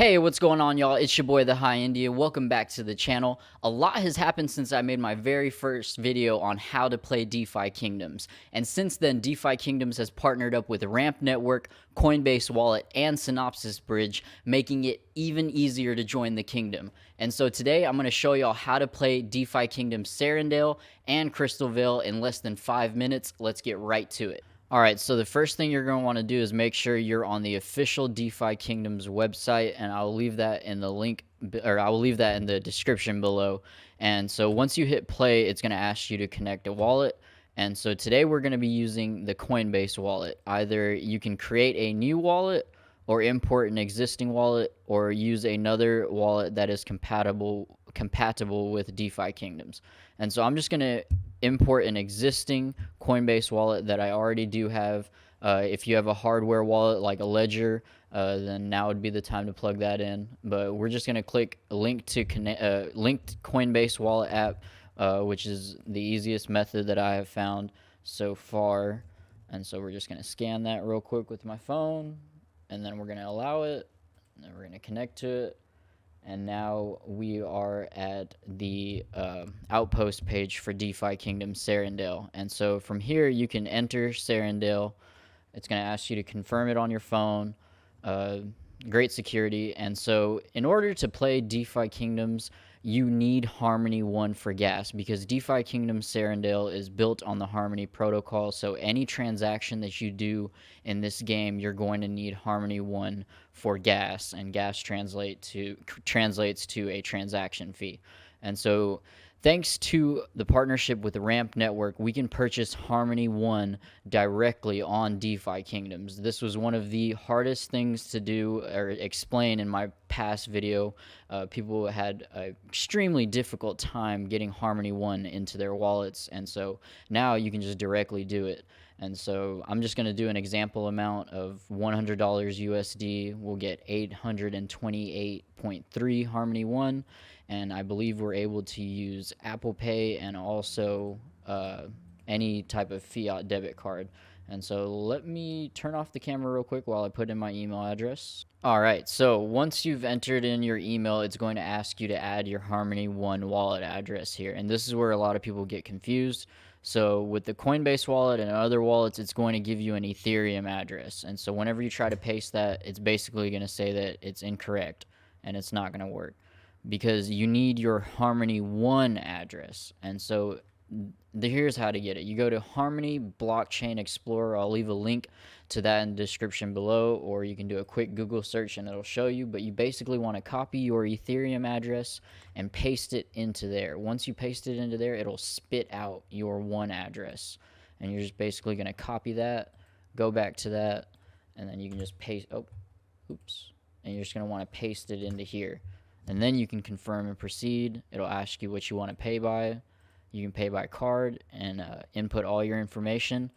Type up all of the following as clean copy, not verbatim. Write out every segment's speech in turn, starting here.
Hey, what's going on, y'all? It's your boy, the High India. Welcome back to the channel. A lot has happened since I made my very first video on how to play Defikingdoms. And since then, Defikingdoms has partnered up with Ramp Network, Coinbase Wallet, and Synapse Bridge, making it even easier to join the kingdom. And so today, I'm going to show y'all how to play Defikingdoms Serendale and Crystal Vale in less than 5 minutes. Let's get right to it. Alright, so the first thing you're going to want to do is make sure you're on the official Defikingdoms website, and I'll leave that in the link, or I will leave that in the description below. And so once you hit play, it's going to ask you to connect a wallet. And so today we're going to be using the Coinbase wallet. Either you can create a new wallet or import an existing wallet, or use another wallet that is compatible with Defikingdoms. And so I'm just going to import an existing Coinbase wallet that I already do have. If you have a hardware wallet like a Ledger, then now would be the time to plug that in. But we're just going to click link to linked Coinbase wallet app, which is the easiest method that I have found so far. And so we're just going to scan that real quick with my phone, and then we're going to allow it, and then we're going to connect to it. And now we are at the outpost page for Defikingdoms Serendale. And so from here, you can enter Serendale. It's going to ask you to confirm it on your phone. Great security. And so in order to play Defikingdoms, you need Harmony 1 for gas, because Defikingdoms Serendale is built on the Harmony protocol. So any transaction that you do in this game, you're going to need Harmony 1 for gas, and gas translates to a transaction fee. And so thanks to the partnership with the Ramp Network, we can purchase Harmony 1 directly on Defikingdoms. This was one of the hardest things to do or explain in my past video. People had an extremely difficult time getting Harmony 1 into their wallets, and so now you can just directly do it. And so I'm just going to do an example amount of $100 USD. We'll get 828.3 Harmony 1. And I believe we're able to use Apple Pay and also any type of fiat debit card. And so let me turn off the camera real quick while I put in my email address. Alright, so once you've entered in your email, it's going to ask you to add your Harmony 1 wallet address here. And this is where a lot of people get confused. So with the Coinbase wallet and other wallets, it's going to give you an Ethereum address. And so whenever you try to paste that, it's basically going to say that it's incorrect and it's not going to work, because you need your Harmony 1 address. And so here's how to get it. You go to Harmony Blockchain Explorer. I'll leave a link to that in the description below, or you can do a quick Google search and it'll show you. But you basically want to copy your Ethereum address and paste it into there. Once you paste it into there, it'll spit out your 1 address. And you're just basically going to copy that, go back to that, and then you can just paste, and you're just going to want to paste it into here. And then you can confirm and proceed. It'll ask you what you want to pay by. You can pay by card and input all your information.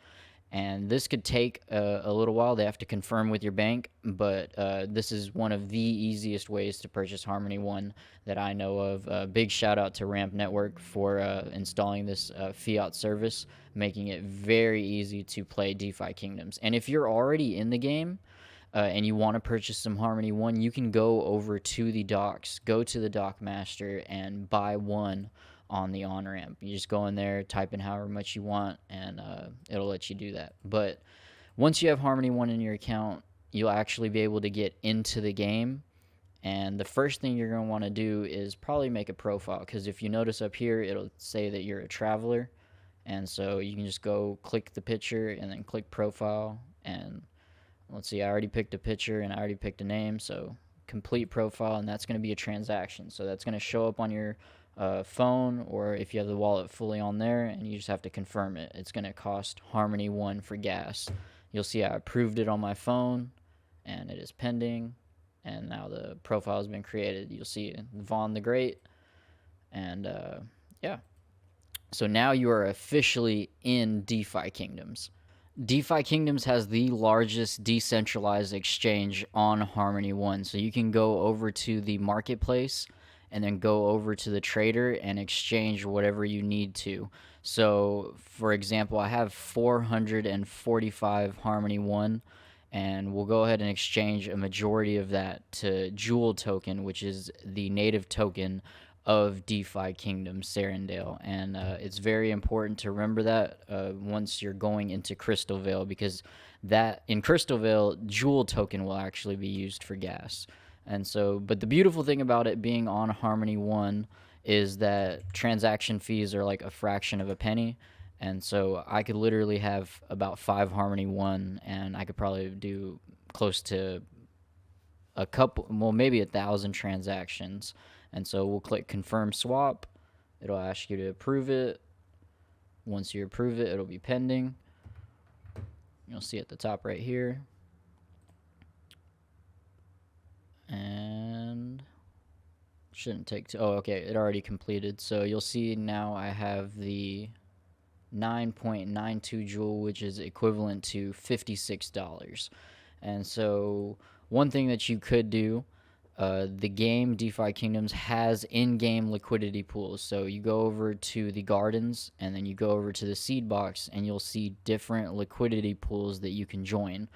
And this could take a little while. They have to confirm with your bank, but this is one of the easiest ways to purchase Harmony 1 that I know of. Big shout out to Ramp Network for installing this fiat service, making it very easy to play Defikingdoms. And if you're already in the game, and you want to purchase some Harmony 1, you can go over to the docks, go to the dock master, and buy 1 on the on-ramp. You just go in there, type in however much you want, and it'll let you do that. But once you have Harmony 1 in your account, you'll actually be able to get into the game. And the first thing you're going to want to do is probably make a profile, because if you notice up here, it'll say that you're a traveler. And so you can just go click the picture and then click profile, and let's see, I already picked a picture and I already picked a name, so complete profile, and that's going to be a transaction. So that's going to show up on your phone, or if you have the wallet fully on there, and you just have to confirm it. It's going to cost Harmony 1 for gas. You'll see I approved it on my phone, and it is pending, and now the profile has been created. You'll see Vaughn the Great, and yeah. So now you are officially in Defikingdoms. Defikingdoms has the largest decentralized exchange on Harmony 1. So you can go over to the marketplace and then go over to the trader and exchange whatever you need to. So, for example, I have 445 Harmony 1, and we'll go ahead and exchange a majority of that to Jewel token, which is the native token of Defikingdoms Serendale. And it's very important to remember that once you're going into Crystal Vale, because that in Crystal Vale, Jewel token will actually be used for gas. And so, but the beautiful thing about it being on Harmony 1 is that transaction fees are like a fraction of a penny. And so I could literally have about 5 Harmony 1, and I could probably do close to a couple, well, maybe 1,000 transactions. And so we'll click confirm swap. It'll ask you to approve it. Once you approve it, it'll be pending. You'll see at the top right here. And shouldn't take oh, okay, it already completed. So you'll see now I have the 9.92 Joule, which is equivalent to $56. And so one thing that you could do, the game Defikingdoms has in-game liquidity pools. So you go over to the gardens, and then you go over to the seed box, and you'll see different liquidity pools that you can join.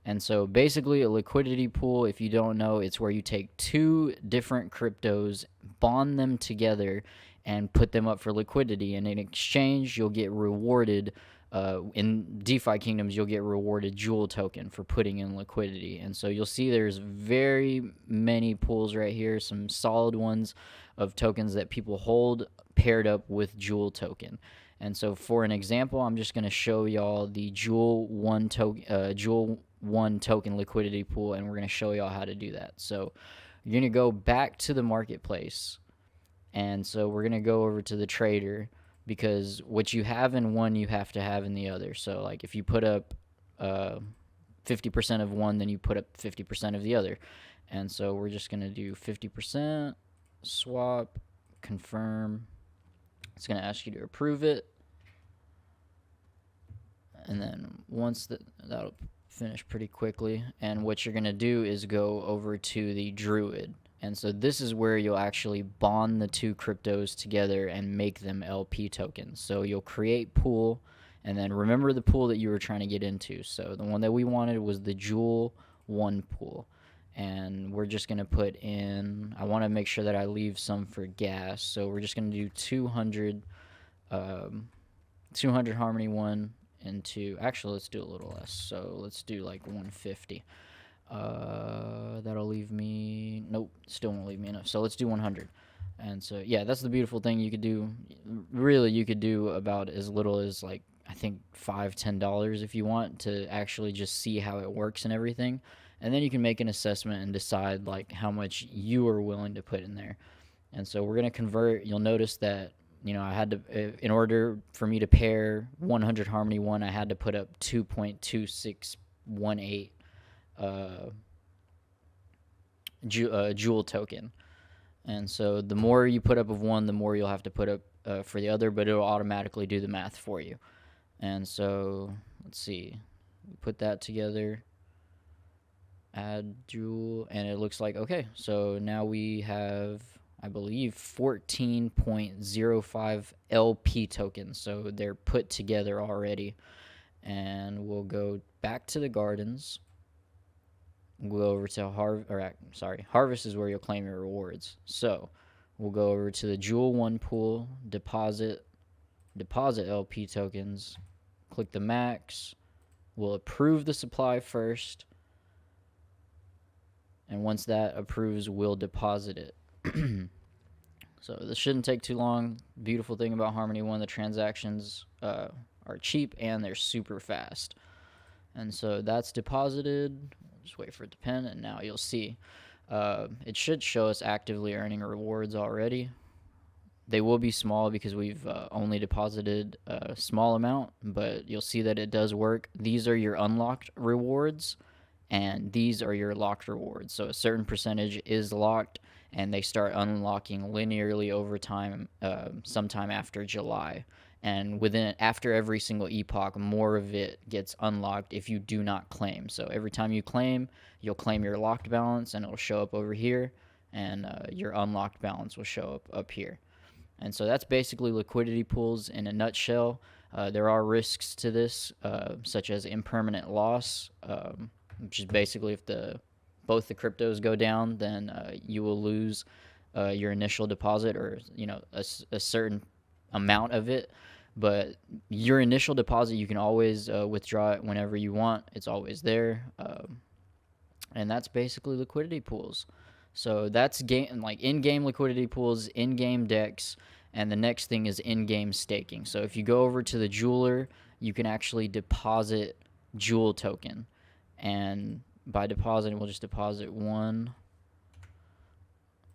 And so basically a liquidity pool, if you don't know, it's where you take two different cryptos, bond them together, and put them up for liquidity. And in exchange, you'll get rewarded. In Defikingdoms, you'll get rewarded Jewel token for putting in liquidity. And so you'll see there's very many pools right here, some solid ones of tokens that people hold paired up with Jewel token. And so for an example, I'm just going to show y'all the Jewel 1 token liquidity pool, and we're going to show y'all how to do that. So you're going to go back to the marketplace, and so we're going to go over to the trader, because what you have in one you have to have in the other. So like if you put up 50% of one, then you put up 50% of the other. And so we're just going to do 50%, swap, confirm. It's going to ask you to approve it. And then once that'll finish pretty quickly. And what you're going to do is go over to the Druid. And so this is where you'll actually bond the two cryptos together and make them LP tokens. So you'll create pool, and then remember the pool that you were trying to get into. So the one that we wanted was the Jewel 1 pool. And we're just going to put in, I want to make sure that I leave some for gas. So we're just going to do 200 Harmony 1 into, actually let's do a little less. So let's do like 150. That'll leave me, nope, still won't leave me enough. So let's do 100. And so, yeah, that's the beautiful thing. You could do, really, you could do about as little as like, I think $5-10 if you want to actually just see how it works and everything. And then you can make an assessment and decide like how much you are willing to put in there. And so we're going to convert. You'll notice that, you know, I had to, in order for me to pair 100 Harmony 1, I had to put up 2.2618 Jewel token. And so the more you put up of one, the more you'll have to put up for the other, but it'll automatically do the math for you. And so let's see, we put that together, add Jewel, and it looks like okay. So now we have, I believe, 14.05 LP tokens. So they're put together already. And we'll go back to the gardens. We'll go over to Harvest is where you'll claim your rewards. So we'll go over to the Jewel 1 pool, deposit LP tokens, click the max. We'll approve the supply first. And once that approves, we'll deposit it. So this shouldn't take too long. Beautiful thing about Harmony 1, the transactions are cheap and they're super fast. And so that's deposited. Just wait for it to pen, and now you'll see it should show us actively earning rewards already. They will be small because we've only deposited a small amount, but you'll see that it does work. These are your unlocked rewards, and these are your locked rewards. So a certain percentage is locked, and they start unlocking linearly over time, sometime after July. And after every single epoch, more of it gets unlocked if you do not claim. So every time you claim, you'll claim your locked balance, and it'll show up over here, and your unlocked balance will show up here. And so that's basically liquidity pools in a nutshell. There are risks to this, such as impermanent loss. which is basically if both the cryptos go down, then you will lose your initial deposit, or a certain amount of it. But your initial deposit, you can always withdraw it whenever you want. It's always there. And that's basically liquidity pools. So that's in-game liquidity pools, in-game DEX, and the next thing is in-game staking. So if you go over to the jeweler, you can actually deposit Jewel token, and by depositing, we'll just deposit 1,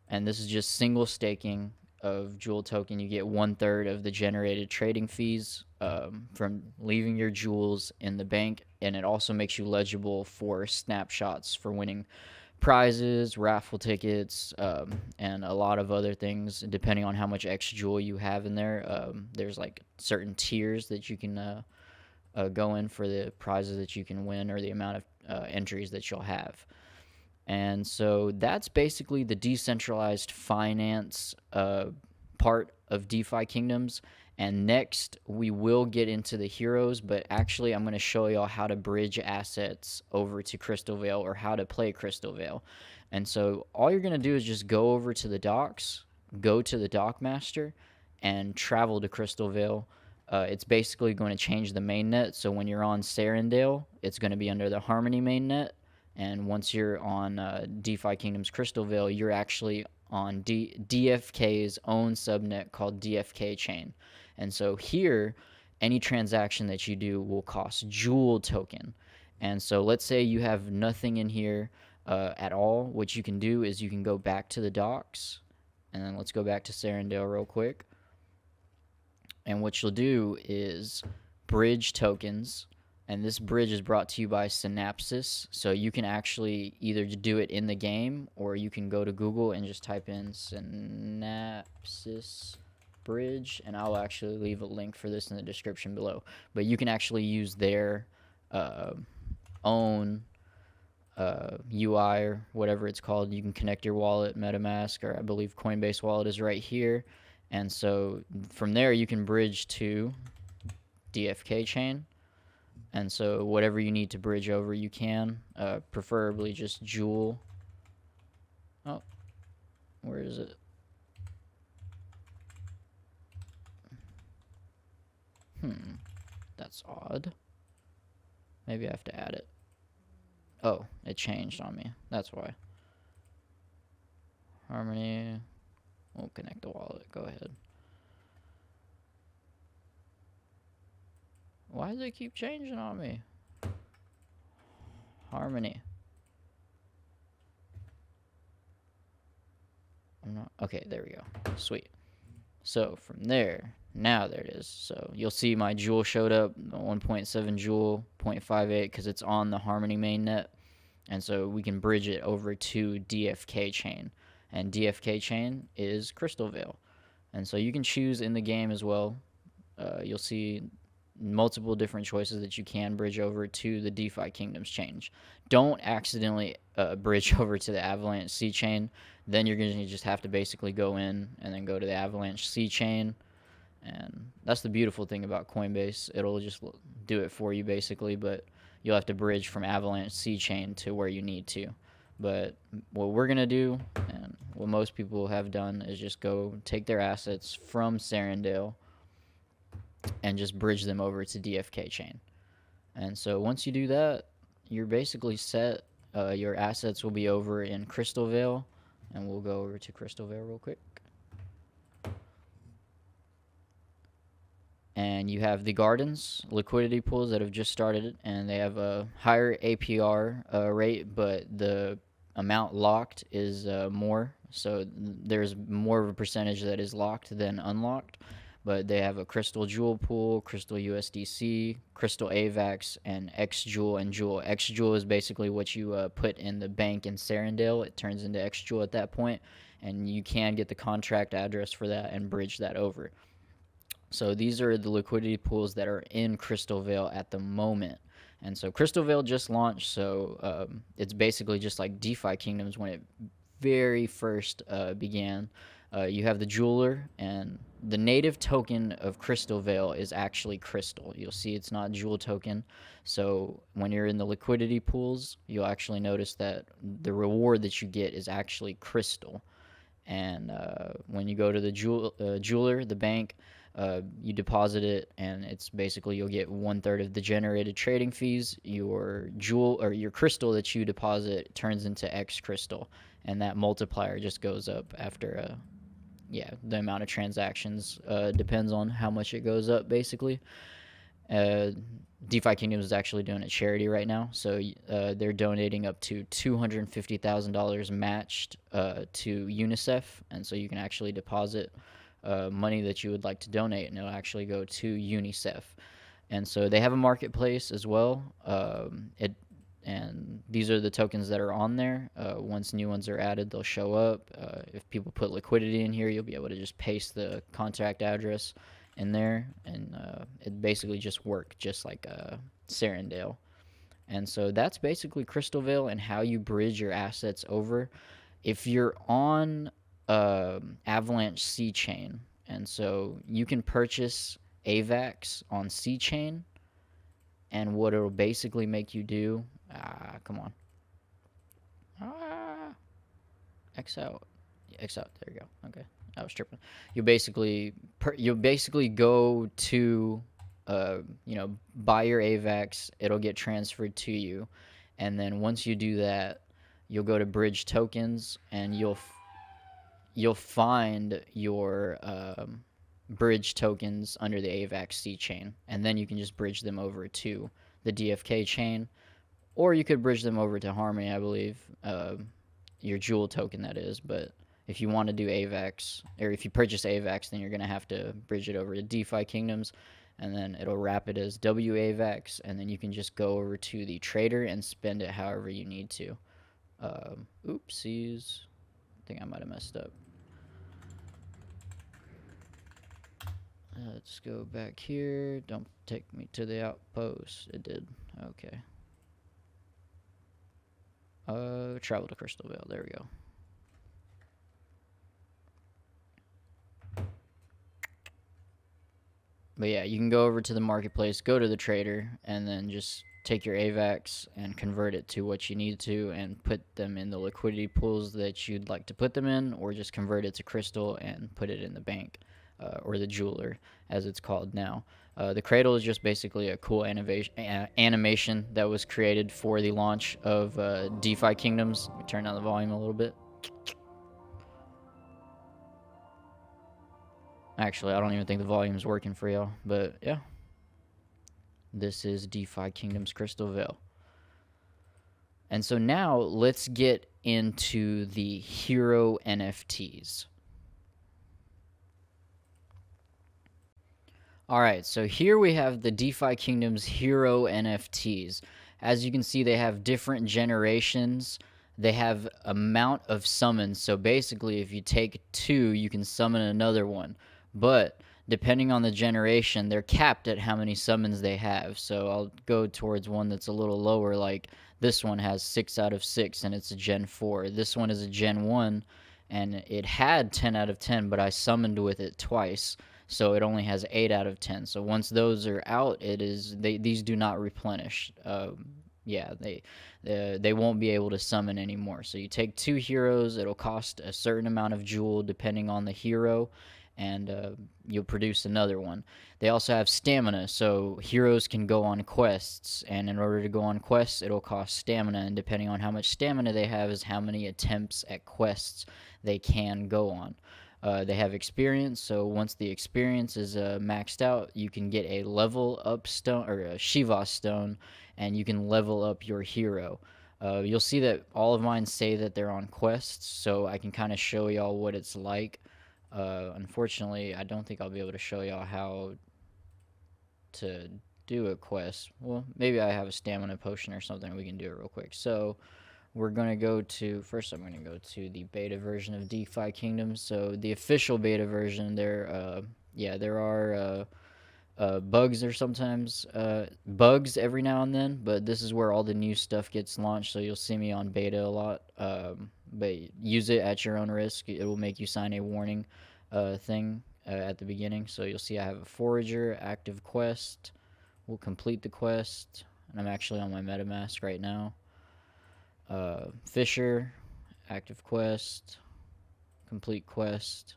and this is just single staking of Jewel token. You get 1/3 of the generated trading fees from leaving your jewels in the bank, and it also makes you legible for snapshots for winning prizes, raffle tickets, and a lot of other things depending on how much X Jewel you have in there. There's like certain tiers that you can go in for the prizes that you can win, or the amount of entries that you'll have. And so that's basically the decentralized finance part of DeFi Kingdoms. And next, we will get into the heroes, but actually I'm going to show y'all how to bridge assets over to Crystal Vale, or how to play Crystal Vale. And so all you're going to do is just go over to the docks, go to the dock master, and travel to Crystal Vale. It's basically going to change the mainnet. So when you're on Serendale, it's going to be under the Harmony mainnet. And once you're on DeFi Kingdoms Crystal Vale, you're actually on DFK's own subnet called DFK Chain. And so here, any transaction that you do will cost Jewel token. And so let's say you have nothing in here at all. What you can do is you can go back to the docks. And then let's go back to Serendale real quick. And what you'll do is bridge tokens. And this bridge is brought to you by Synapse. So you can actually either do it in the game, or you can go to Google and just type in Synapse bridge, and I'll actually leave a link for this in the description below. But you can actually use their own UI, or whatever it's called. You can connect your wallet, MetaMask, or I believe Coinbase Wallet is right here. And so from there, you can bridge to DFK chain. And so whatever you need to bridge over, you can. Preferably just Jewel. Oh, where is it? That's odd. Maybe I have to add it. Oh, it changed on me. That's why. Harmony. We'll connect the wallet. Go ahead. Why does it keep changing on me? Harmony. I'm not. Okay, there we go. Sweet. So from there, now there it is. So you'll see my Jewel showed up, 1.7 Jewel, 0.58, because it's on the Harmony mainnet. And so we can bridge it over to DFK chain. And DFK chain is Crystal Vale. And so you can choose in the game as well. You'll see multiple different choices that you can bridge over to the DeFi Kingdoms chain. Don't accidentally bridge over to the Avalanche C chain. Then you're going to just have to basically go in and then go to the Avalanche C chain. And that's the beautiful thing about Coinbase. It'll just do it for you basically, but you'll have to bridge from Avalanche C chain to where you need to. But what we're going to do, and what most people have done, is just go take their assets from Serendale and just bridge them over to DFK chain. And so once you do that, you're basically set. Your assets will be over in Crystal Vale, and we'll go over to Crystal Vale real quick. And you have the gardens, liquidity pools that have just started, and they have a higher APR rate, but the amount locked is more. So there's more of a percentage that is locked than unlocked. But they have a Crystal Jewel pool, Crystal USDC, Crystal Avax, and X Jewel and Jewel. X Jewel is basically what you put in the bank in Serendale. It turns into X Jewel at that point, and you can get the contract address for that and bridge that over. So these are the liquidity pools that are in Crystal Vale at the moment. And so Crystal Vale just launched, so it's basically just like DeFi Kingdoms when it very first began. You have the jeweler, and the native token of Crystal Veil is actually Crystal. You'll see it's not Jewel token. So when you're in the liquidity pools, you'll actually notice that the reward that you get is actually Crystal. And when you go to the jeweler, the bank, you deposit it, and it's basically you'll get 1/3 of the generated trading fees. Your jewel or your crystal that you deposit turns into X crystal, and that multiplier just goes up after the amount of transactions. Depends on how much it goes up, basically. Uh, Defikingdoms is actually doing a charity right now, so they're donating up to $250,000 matched to UNICEF, and so you can actually deposit money that you would like to donate, and it'll actually go to UNICEF. And so they have a marketplace as well. And these are the tokens that are on there. Once new ones are added, they'll show up. If people put liquidity in here, you'll be able to just paste the contact address in there, and it basically just worked just like Serendale. And so that's basically Crystal Veil and how you bridge your assets over. If you're on Avalanche C chain, and so you can purchase Avax on C chain, and what it'll basically make you do, come on, X out, X out. There you go. Okay, I was tripping. You basically go to buy your Avax. It'll get transferred to you, and then once you do that, you'll go to Bridge Tokens, and you'll find your bridge tokens under the Avax C chain, and then you can just bridge them over to the DFK chain, or you could bridge them over to Harmony, I believe, your Jewel token, that is. But if you want to do Avax, or if you purchase Avax, then you're going to have to bridge it over to Defikingdoms, and then it'll wrap it as WAVAX, and then you can just go over to the trader and spend it however you need to. Oopsies. I think I might have messed up. Let's go back here. Don't take me to the outpost. It did. Okay. Travel to Crystal Veil. There we go. But yeah, you can go over to the marketplace, go to the trader, and then just take your AVAX and convert it to what you need to and put them in the liquidity pools that you'd like to put them in, or just convert it to Crystal and put it in the bank, or the jeweler, as it's called now. The cradle is just basically a cool animation that was created for the launch of Defikingdoms. Let me turn down the volume a little bit. Actually, I don't even think the volume's working for y'all, but yeah. This is Defikingdoms Crystal Veil. And so now let's get into the hero NFTs. Alright, so here we have the Defikingdoms hero NFTs. As you can see, they have different generations. They have amount of summons. So basically, if you take 2, you can summon another one. But depending on the generation, they're capped at how many summons they have. So I'll go towards one that's a little lower, like this one has 6 out of 6, and it's a Gen 4. This one is a Gen 1, and it had 10 out of 10, but I summoned with it twice, so it only has 8 out of 10. So once those are out, these do not replenish. They won't be able to summon anymore. So you take 2 heroes, it'll cost a certain amount of jewel depending on the hero, and you'll produce another one. They also have stamina, so heroes can go on quests, and in order to go on quests, it'll cost stamina, and depending on how much stamina they have is how many attempts at quests they can go on. They have experience, so once the experience is maxed out, you can get a level up stone, or a Shiva stone, and you can level up your hero. You'll see that all of mine say that they're on quests, so I can kind of show y'all what it's like. Unfortunately, I don't think I'll be able to show y'all how to do a quest. Well, maybe I have a stamina potion or something, we can do it real quick. So we're going to go to, first I'm going to go to the beta version of Defikingdoms. So the official beta version, there are bugs or sometimes bugs every now and then, but this is where all the new stuff gets launched, so you'll see me on beta a lot. But use it at your own risk. It will make you sign a warning thing at the beginning. So you'll see I have a forager, active quest. We'll complete the quest, and I'm actually on my MetaMask right now. Fisher, active quest, complete quest.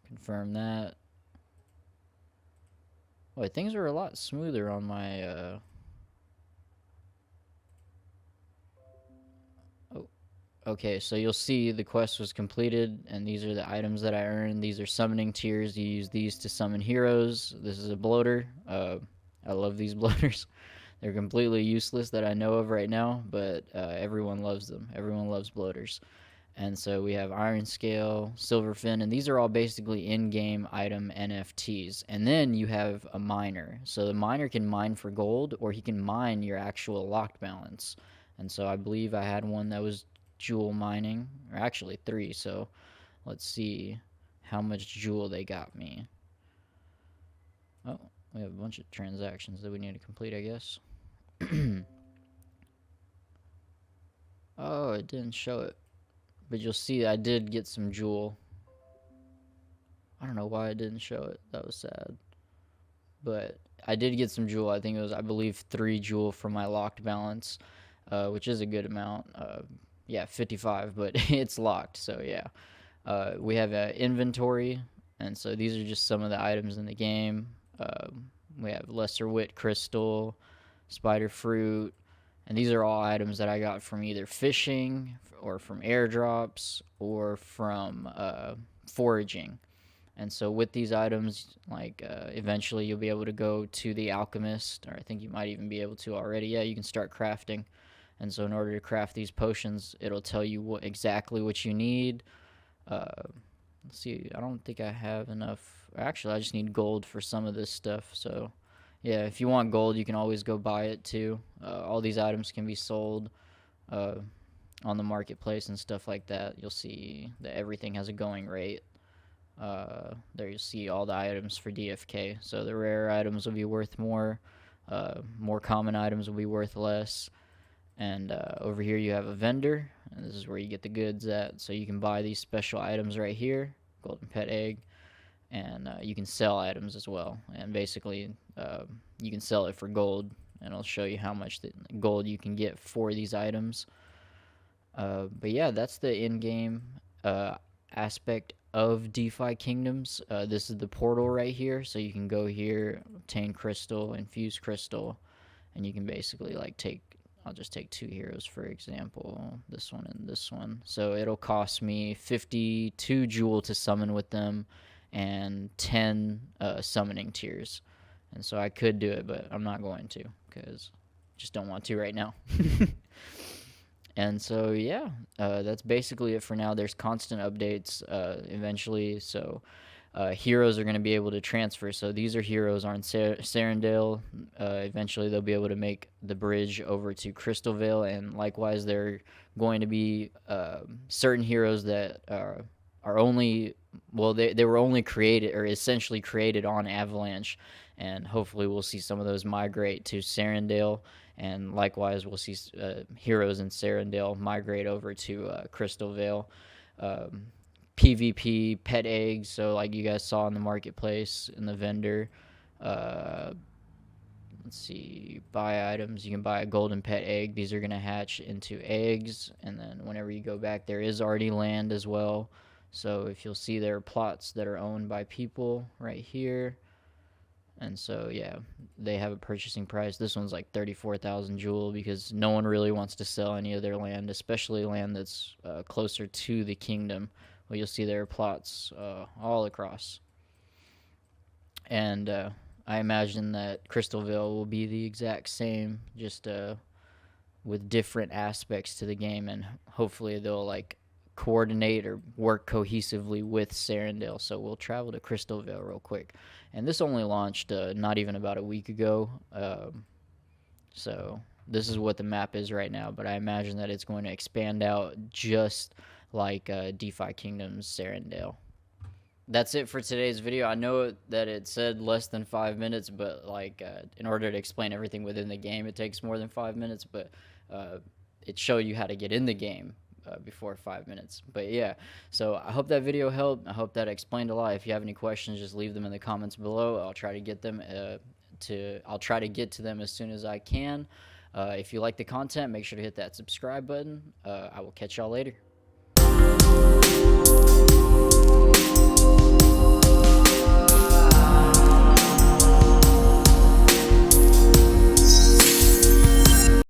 Confirm that. Boy, things are a lot smoother on my okay, so you'll see the quest was completed, and these are the items that I earned. These are summoning tiers. You use these to summon heroes. This is a bloater. I love these bloaters. They're completely useless that I know of right now, but everyone loves them. Everyone loves bloaters. And so we have Iron Scale, Silverfin, and these are all basically in-game item NFTs. And then you have a miner. So the miner can mine for gold, or he can mine your actual locked balance. And so I believe I had one that was jewel mining, or actually 3. So let's see how much jewel they got me. Oh, we have a bunch of transactions that we need to complete, I guess. Oh, it didn't show it. But you'll see I did get some jewel. I don't know why it didn't show it. That was sad. But I did get some jewel. I think it was, I believe, 3 jewel for my locked balance, which is a good amount. Yeah, 55, but it's locked, so yeah. We have an inventory, and so these are just some of the items in the game. We have lesser wit crystal, spider fruit, and these are all items that I got from either fishing or from airdrops or from foraging. And so with these items, like eventually you'll be able to go to the alchemist, or I think you might even be able to already. Yeah, you can start crafting. And so in order to craft these potions, it'll tell you exactly what you need. Let's see, I don't think I have enough. Actually, I just need gold for some of this stuff. So yeah, if you want gold, you can always go buy it too. All these items can be sold on the marketplace and stuff like that. You'll see that everything has a going rate. There you see all the items for DFK. So the rare items will be worth more. More common items will be worth less. And over here you have a vendor, and this is where you get the goods at. So you can buy these special items right here, golden pet egg, and you can sell items as well. And basically you can sell it for gold, and I'll show you how much gold you can get for these items. But yeah, that's the in-game aspect of DeFi Kingdoms. This is the portal right here, so you can go here, obtain crystal, infuse crystal, and you can basically like take, I'll just take 2 heroes for example, this one and this one. So it'll cost me 52 jewel to summon with them and 10 summoning tiers. And so I could do it, but I'm not going to because I just don't want to right now. And so yeah, that's basically it for now. There's constant updates eventually, so heroes are going to be able to transfer. So these are heroes on Serendale. Eventually they'll be able to make the bridge over to Crystal Vale, and likewise there are going to be certain heroes that are only, well, they were only created, or essentially created, on Avalanche, and hopefully we'll see some of those migrate to Serendale. And likewise, we'll see heroes in Serendale migrate over to Crystal Vale. PvP, pet eggs, so like you guys saw in the marketplace, in the vendor. Let's see, buy items. You can buy a golden pet egg. These are going to hatch into eggs, and then whenever you go back, there is already land as well. So if you'll see, there are plots that are owned by people right here. And so, yeah, they have a purchasing price. This one's like 34,000 jewel because no one really wants to sell any of their land, especially land that's closer to the kingdom. Well, you'll see there are plots all across. And I imagine that Crystal Vale will be the exact same, just with different aspects to the game. And hopefully they'll like coordinate or work cohesively with Serendale. So we'll travel to Crystal Vale real quick. And this only launched not even about a week ago. So this is what the map is right now, but I imagine that it's going to expand out just like DeFi Kingdoms Serendale. That's it for today's video. I know that it said less than 5 minutes, but like in order to explain everything within the game, it takes more than 5 minutes, but it showed you how to get in the game before 5 minutes. But yeah, so I hope that video helped. I hope that explained a lot. If you have any questions, just leave them in the comments below. I'll try to get them I'll try to get to them as soon as I can. If you like the content, make sure to hit that subscribe button. I will catch y'all later.